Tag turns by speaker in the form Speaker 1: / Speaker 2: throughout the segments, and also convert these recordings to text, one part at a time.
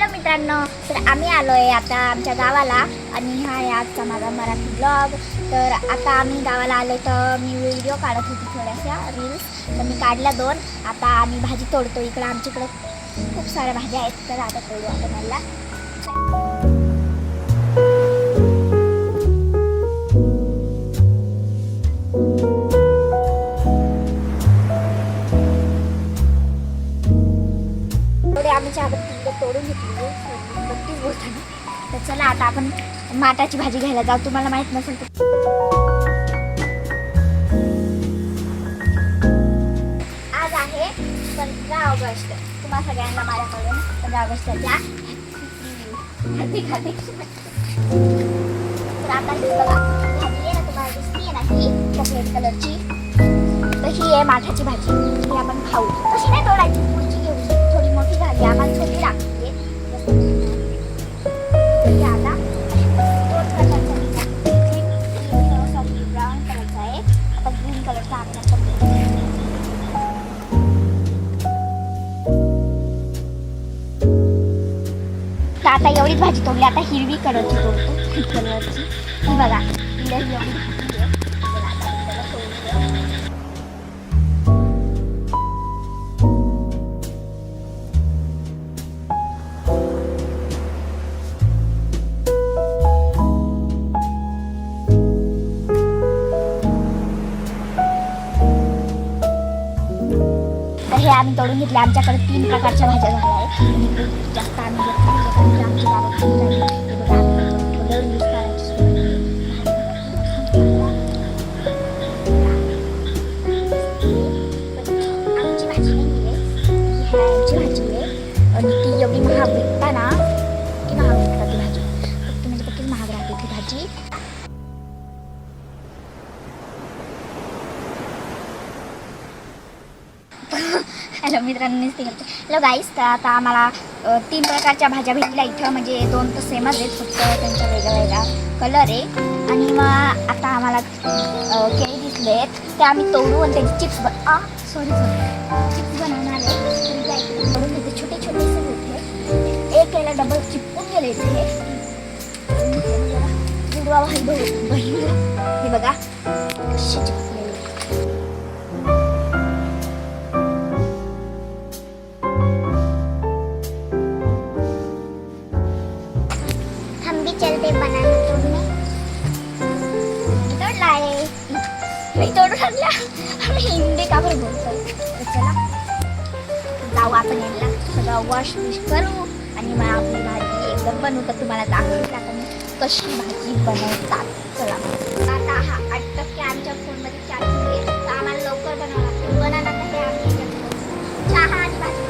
Speaker 1: Hello मित्रांनो, तर आम्ही आलोय आता आमच्या गावाला आणि हा आहे आजचा माझा मराठी ब्लॉग. तर आता आम्ही गावाला आलोय तर मी व्हिडिओ काढत होती थोड्याशा रील्स, तर मी काढल्या 2. आता आम्ही भाजी तोडतो. इकडं आमच्याकडं खूप साऱ्या भाज्या आहेत, तर आता तोडू आपण मला. आम्ही चहापत्ती तोडून घेतली 32 बोलताना. तर चला आता आपण माटाची भाजी घ्यायला जाऊ. तुम्हाला माहित नसेल तर आज आहे 15 ऑगस्ट. तुम्हाला सगळ्यांना माझ्याकडून 15 ऑगस्टच्या हार्दिक तर आता ही बघा भाजी आहे ना, तुम्हाला दिसली आहे ना ही चॉकलेट कलरची, तर ही आहे माठाची भाजी. ही आपण खाऊ. तशी नाही तोडायची, पुढची घेऊन थोडी मोठी झाली आम्हाला छोटी लागते. आता 2 प्रकारचा ब्राऊन कलरचा आहे, आता ग्रीन कलरचा आपण आता एवढीच भाजी तोडली. आता हिरवी कलरची तोडतो. कलरची ही बघा, हे आम्ही तोडून घेतले. आमच्याकडे 3 प्रकारच्या भाज्या झाल्या आहेत. जास्त आम्ही आमची भाजी नाही आहे आणि ती एवढी महाग विकता ना, किती महाग विकतात ती भाजी. फक्त म्हणजे किती महाग राहते ती भाजी. हॅलो मित्रांनो, हॅलो गाईस. तर आता आम्हाला 3 प्रकारच्या भाज्या भेटल्या इथं. म्हणजे 2 तर सेमच आहेत, फक्त त्यांचा वेगळा वेगळा कलर आहे. आणि मग आता आम्हाला केळी दिसले आहेत, ते आम्ही तोडू आणि त्याचे चिप्स चिप्स बनवणार आहे. तोडून घेते छोटे छोटेसे होते. एक याला डबल चिपकून गेले इथे. हे बघा कशी चिपकलेली. चलते बनाना तोड़ने. तोड़ला आहे मी तोडून आणला. आम्ही हिंदी का बरं बोलतोय. तर चला जाऊ आपण यांना सगळं वॉश करू आणि मग आपली भाजी एकदम बनवू. तर तुम्हाला दाखवते आता मी कशी भाजी बनवतात. चला आता हा 8% आमच्या फोनमध्ये चार्जिंग आहे, तर आम्हाला लवकर बनवावं लागतं. बनाना तर हे आम्ही चहा आणि भाजी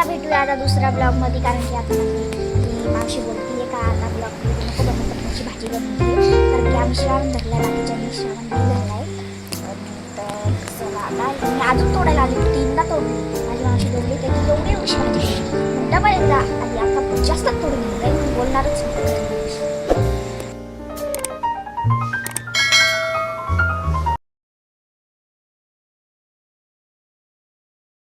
Speaker 1: भेटूया आता दुसऱ्या ब्लॉगमध्ये. कारण की आता माझी मावशी बोलते का आता ब्लॉगमध्ये नको बनवतात त्याची भाजी बनवते. कारण की आम्ही श्रावण धरला बाकीच्या श्रावण नाही झाला आहे. तर चला आता मी अजून तोडायला आली. 3दा तोडली. माझी मावशी बोलली त्याची एवढी उशी भाजी डबल एकदा आणि आता जास्त तोडून घेतलं. बोलणारच नाही.